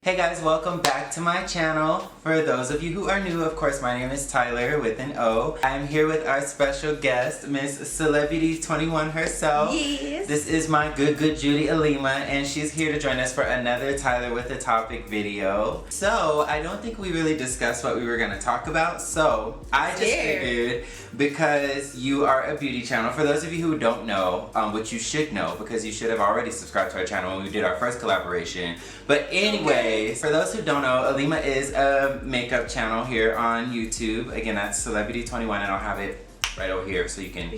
Hey guys, welcome back to my channel. For those of you who are new, of course, my name is Tyler with an O. I'm here with our special guest, Miss Celebeauti21 herself. Yes. This is my good Judy Alimah, and she's here to join us for another Tyler with a Topic video. So, I don't think we really discussed what we were going to talk about, so I just figured, because you are a beauty channel, for those of you who don't know, which you should know, because you should have already subscribed to our channel when we did our first collaboration. But anyways, for those who don't know, Alimah is a makeup channel here on YouTube. Again, that's Celebeauti21, and I'll have it right over here so you can,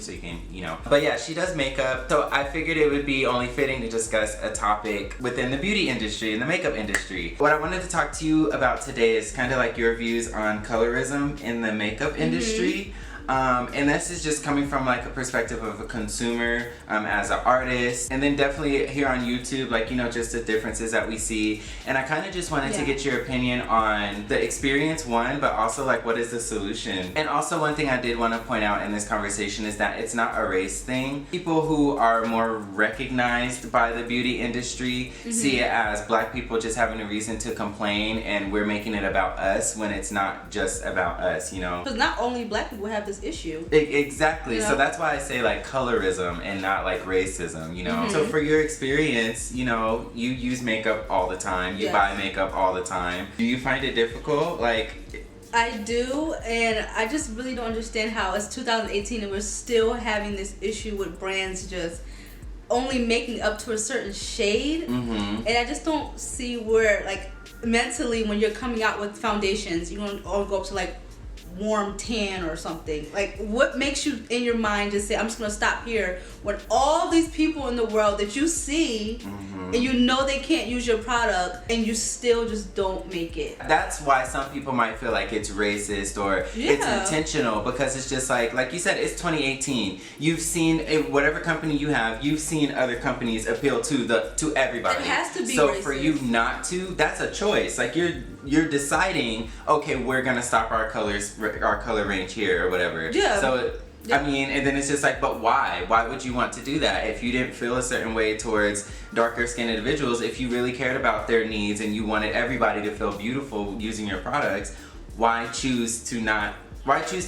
you know. But yeah, she does makeup, so I figured it would be only fitting to discuss a topic within the beauty industry and the makeup industry. What I wanted to talk to you about today is kind of like your views on colorism in the makeup industry. And this is just coming from like a perspective of a consumer, as an artist, and then definitely here on YouTube, like, you know, just the differences that we see. And I kind of just wanted to get your opinion on the experience, one, but also like what is the solution. And also one thing I did want to point out in this conversation is that it's not a race thing. People who are more recognized by the beauty industry see it as black people just having a reason to complain, and we're making it about us when it's not just about us, you know. Because not only black people have this issue. Exactly. Yeah. So that's why I say like colorism and not like racism, you know. So for your experience, you know, you use makeup all the time. You buy makeup all the time. Do you find it difficult? Like, I do, and I just really don't understand how it's 2018 and we're still having this issue with brands just only making up to a certain shade. And I just don't see where, like, mentally when you're coming out with foundations, you want to all go up to like warm tan or something. Like, what makes you in your mind just say, I'm just gonna stop here, when all these people in the world that you see and you know they can't use your product and you still just don't make it? That's why some people might feel like it's racist or it's intentional, because it's just like you said, it's 2018. You've seen whatever company you have, you've seen other companies appeal to everybody. It has to be so racist. For you not to, that's a choice. Like, you're deciding, okay, we're gonna stop our color range here or whatever. So I mean, and then it's just like, but why? Why would you want to do that if you didn't feel a certain way towards darker skinned individuals? If you really cared about their needs and you wanted everybody to feel beautiful using your products, why choose to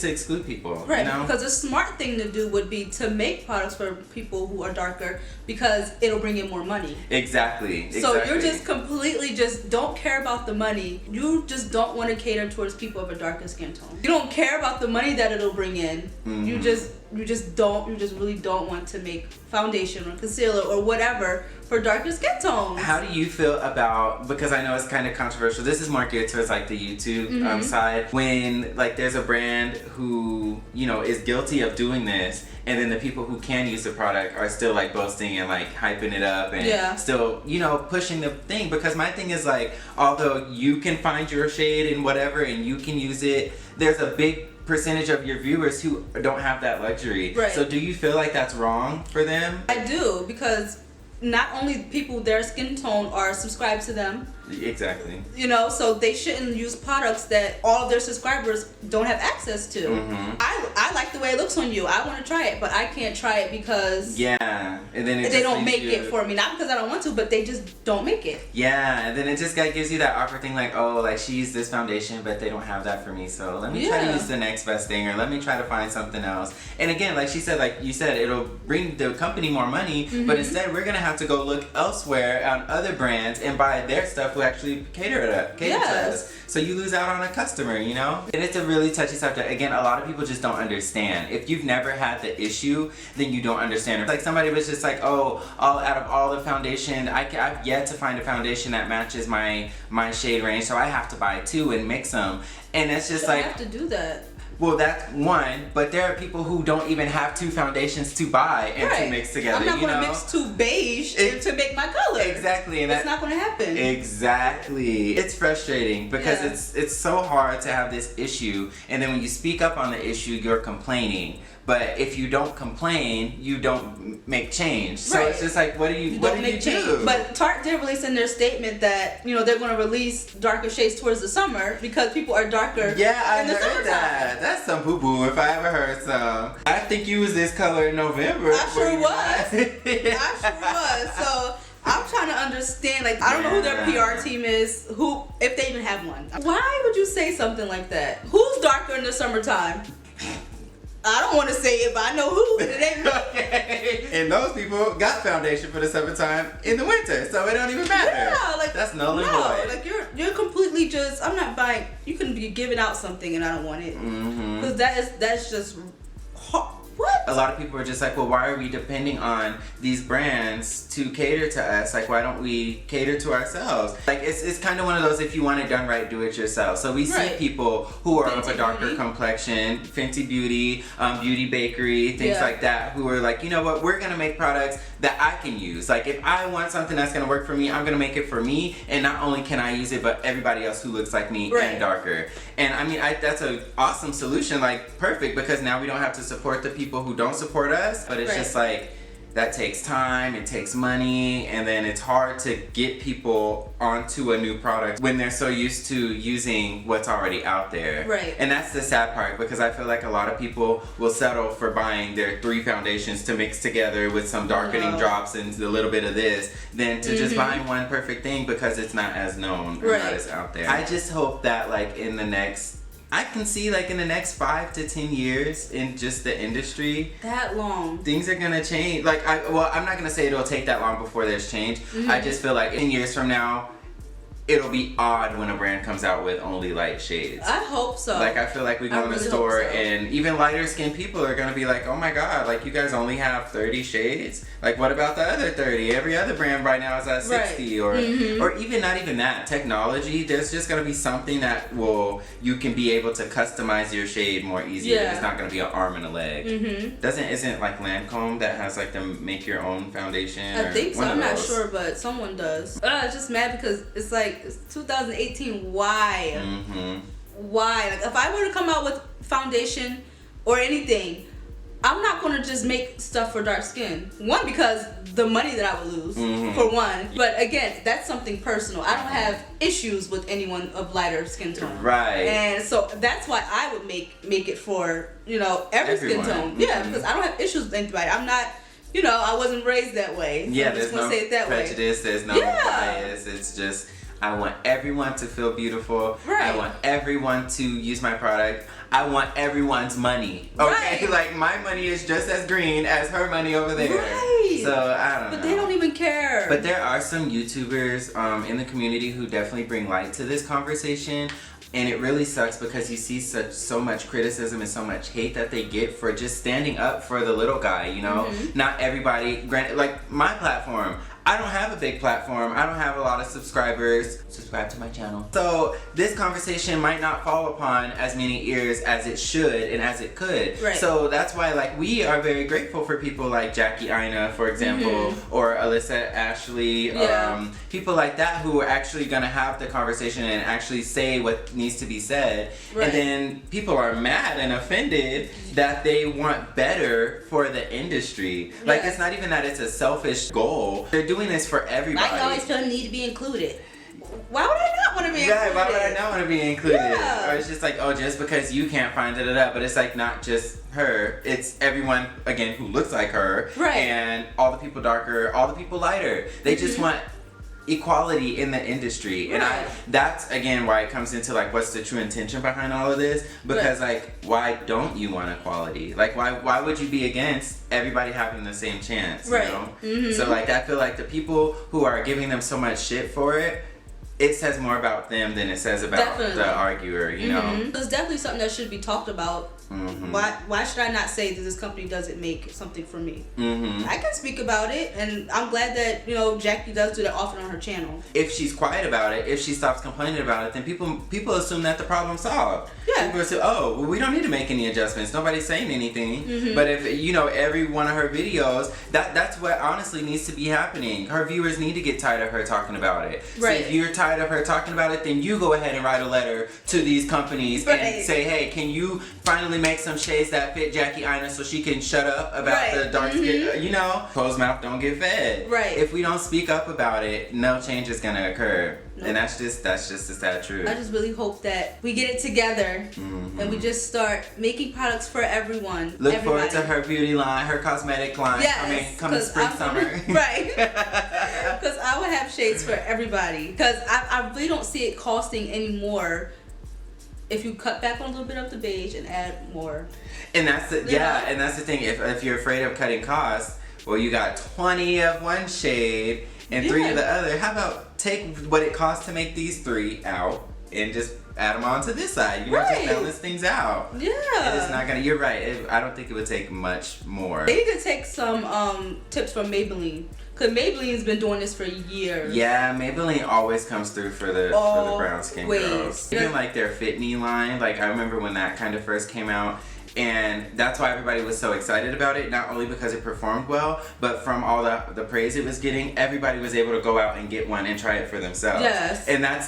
exclude people? Right, you know? because a smart thing to do would be to make products for people who are darker, because it'll bring in more money. Exactly. So you're just completely just don't care about the money. You just don't want to cater towards people of a darker skin tone. You don't care about the money that it'll bring in. You just really don't want to make foundation or concealer or whatever for darker skin tones. How do you feel about, because I know it's kind of controversial, this is more geared towards like the YouTube side, when like there's a brand who, you know, is guilty of doing this, and then the people who can use the product are still like boasting and like hyping it up and still, you know, pushing the thing. Because my thing is like, although you can find your shade and whatever and you can use it, there's a big percentage of your viewers who don't have that luxury. Right. So do you feel like that's wrong for them? I do, because not only people their skin tone are subscribed to them. Exactly. You know, so they shouldn't use products that all of their subscribers don't have access to. I like the way it looks on you. I want to try it, but I can't try it because and then they don't make it for me. Not because I don't want to, but they just don't make it. And then it just gives you that awkward thing like, oh, like she used this foundation, but they don't have that for me, so let me try to use the next best thing, or let me try to find something else. And again, like she said, like you said, it'll bring the company more money, but instead we're gonna have to go look elsewhere on other brands and buy their stuff who actually cater to us. So you lose out on a customer, you know? And it's a really touchy subject. Again, a lot of people just don't understand. If you've never had the issue, then you don't understand. Like somebody was just like, oh, out of all the foundation, I've yet to find a foundation that matches my shade range, so I have to buy two and mix them. And it's just like, you have to do that. Well, that's one, but there are people who don't even have two foundations to buy and to mix together. I'm not going to mix two beige to make my color. Exactly. And that's not going to happen. Exactly. It's frustrating because it's so hard to have this issue, and then when you speak up on the issue, you're complaining. But if you don't complain, you don't make change. So it's just like, what do you do? But Tarte did release in their statement that, you know, they're going to release darker shades towards the summer because people are darker in the summertime. That. That's some poo-poo if I ever heard some. I think you was this color in November. I sure was. I sure was. So I'm trying to understand, like, I don't know who their PR team is, who, if they even have one. Why would you say something like that? Who's darker in the summertime? I don't want to say it, but I know who. It ain't me. Okay. And those people got foundation for the summertime in the winter, so it don't even matter. Yeah, like that's null and void. Like you're completely just. I'm not buying. You can be giving out something and I don't want it because that's just. What? A lot of people are just like, well, why are we depending on these brands to cater to us? Like, why don't we cater to ourselves? Like, it's kind of one of those, if you want it done right, do it yourself. So we see people who are of a darker complexion, Fenty Beauty, Beauty Bakery, things like that, who are like, you know what, we're going to make products that I can use. Like, if I want something that's going to work for me, I'm going to make it for me. And not only can I use it, but everybody else who looks like me and darker. And I mean, that's an awesome solution, like perfect, because now we don't have to support the people who don't support us, but it's just like, that takes time, it takes money, and then it's hard to get people onto a new product when they're so used to using what's already out there. Right. And that's the sad part, because I feel like a lot of people will settle for buying their 3 foundations to mix together with some darkening drops and a little bit of this, than to just buying one perfect thing because it's not as known or not as out there. I just hope that like in the next, I can see like in the next 5 to 10 years in just the industry, that long, things are gonna change. Like, I'm not gonna say it'll take that long before there's change. I just feel like 10 years from now, it'll be odd when a brand comes out with only light shades. I hope so. Like, I feel like we go in the store and even lighter skinned people are gonna be like, oh my god, like you guys only have 30 shades? Like, what about the other 30? Every other brand right now is at 60 or even not even that. Technology, there's just gonna be something that you can be able to customize your shade more easily. It's not gonna be an arm and a leg. Isn't like Lancome that has like the make your own foundation? I think so. I'm not sure, but someone does. It's just mad because it's like, it's 2018. Why? Why? Like, if I were to come out with foundation or anything, I'm not going to just make stuff for dark skin. One, because the money that I would lose, for one. But again, that's something personal. I don't have issues with anyone of lighter skin tone. Right. And so that's why I would make it for, every skin tone. Yeah, because I don't have issues with anybody. I'm not, I wasn't raised that way. Yeah, there's no prejudice, there's no bias. It's just, I want everyone to feel beautiful. I want everyone to use my product. I want everyone's money. Okay? Like, my money is just as green as her money over there. Right. So, I don't know. But they don't even care. But there are some YouTubers in the community who definitely bring light to this conversation. And it really sucks because you see so much criticism and so much hate that they get for just standing up for the little guy, Not everybody, granted, like my platform, I don't have a big platform. I don't have a lot of subscribers. Subscribe to my channel. So this conversation might not fall upon as many ears as it should and as it could. Right. So that's why, like, we are very grateful for people like Jackie Ina, for example, or Alyssa Ashley, people like that who are actually gonna have the conversation and actually say what needs to be said. Right. And then people are mad and offended that they want better for the industry. Like, it's not even that it's a selfish goal. They're doing this for everybody. I always feel the need to be included. Why would I not want to be included? Yeah, why would I not want to be included? Or it's just like, just because you can't find it up. But it's like not just her. It's everyone, again, who looks like her. Right. And all the people darker, all the people lighter. They just want equality in the industry. And that's again why it comes into like, what's the true intention behind all of this? Because like, why don't you want equality? Like, why would you be against everybody having the same chance? You know? So like, I feel like the people who are giving them so much shit for it, it says more about them than it says about the arguer, you know? It's definitely something that should be talked about. Why should I not say that this company doesn't make something for me? I can speak about it, and I'm glad that Jackie does do that often on her channel. If she's quiet about it, if she stops complaining about it, then people assume that the problem's solved. Yeah. People assume, well, we don't need to make any adjustments. Nobody's saying anything. But if every one of her videos, that's what honestly needs to be happening. Her viewers need to get tired of her talking about it. Right. So if you're tired of her talking about it, then you go ahead and write a letter to these companies and say, hey, can you finally definitely make some shades that fit Jackie Aina so she can shut up about the dark skin. You know, closed mouth don't get fed. Right. If we don't speak up about it, no change is gonna occur. And that's just the sad truth. I just really hope that we get it together and we just start making products for everyone. Look forward to her beauty line, her cosmetic line coming spring, summer. Right. Because I will have shades for everybody. Because I really don't see it costing any more if you cut back on a little bit of the beige and add more. And that's the and that's the thing. If you're afraid of cutting costs, well, you got 20 of one shade and 3 of the other. How about take what it costs to make these 3 out and just add them onto this side? You know, just balance things out. Yeah. And it's not gonna. You're right. I don't think it would take much more. They need to take some tips from Maybelline. Cause Maybelline's been doing this for years. Yeah, Maybelline always comes through for the brown skin girls. Even like their Fit Me line, like I remember when that kind of first came out, and that's why everybody was so excited about it. Not only because it performed well, but from all the praise it was getting, everybody was able to go out and get one and try it for themselves. Yes. And that's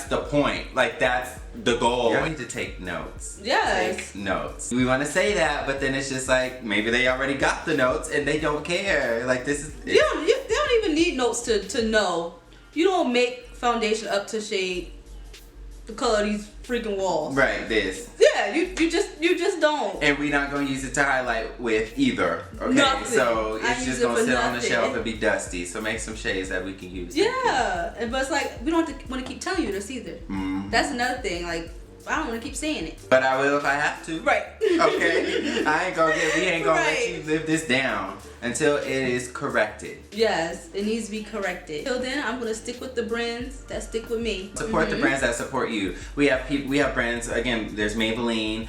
the point. Like that's the goal. You need to take notes. Yes. Take notes. We want to say that, but then it's just like maybe they already got the notes and they don't care. Like this is. They don't even need notes to know. You don't make foundation up to shade the color of these freaking walls. Right. This. Yeah. You just don't. And we're not gonna use it to highlight with either. Okay. Nothing. So it's just gonna sit on the shelf nothing. and be dusty. So make some shades that we can use. Yeah. But it's like we don't have to want to keep telling you this either. That's another thing. Like I don't want to keep saying it. But I will if I have to. Right. Okay. We ain't gonna let you live this down until it is corrected. Yes, it needs to be corrected. Till then, I'm gonna stick with the brands that stick with me. Support the brands that support you. We have brands, again, there's Maybelline,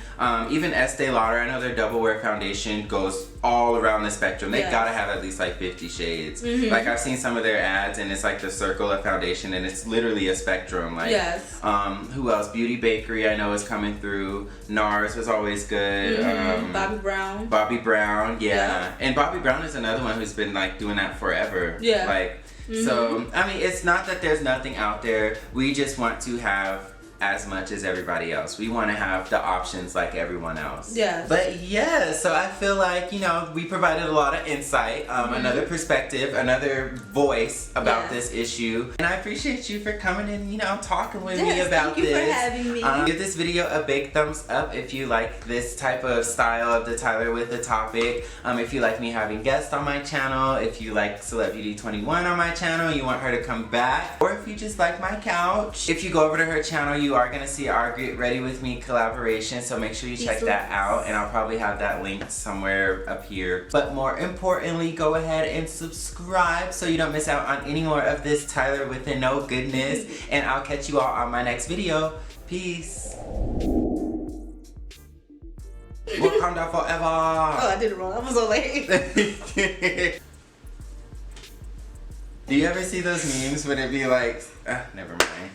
even Estee Lauder. I know their Double Wear Foundation goes all around the spectrum. They gotta have at least like 50 shades. Like I've seen some of their ads and it's like the circle of foundation and it's literally a spectrum. Like who else? Beauty Bakery I know is coming through. NARS was always good. Bobbi Brown, yeah. And Bobbi Brown is another one who's been like doing that forever. Yeah. Like so I mean it's not that there's nothing out there. We just want to have as much as everybody else. We want to have the options like everyone else. Yes. But yeah, so I feel like, you know, we provided a lot of insight, another perspective, another voice about this issue. And I appreciate you for coming and, you know, talking with me about this. Thank you for having me. Give this video a big thumbs up if you like this type of style of the Tyler with the Topic. If you like me having guests on my channel, if you like Celebeauti21 on my channel, you want her to come back, or if you just like my couch. If you go over to her channel, you are going to see our Get Ready With Me collaboration, so make sure you check that out, and I'll probably have that linked somewhere up here. But more importantly, go ahead and subscribe so you don't miss out on any more of this TylorWithANO goodness, and I'll catch you all on my next video. Peace. Wakanda forever. Oh, I did it wrong. I was so late. Do you ever see those memes when it be like, never mind.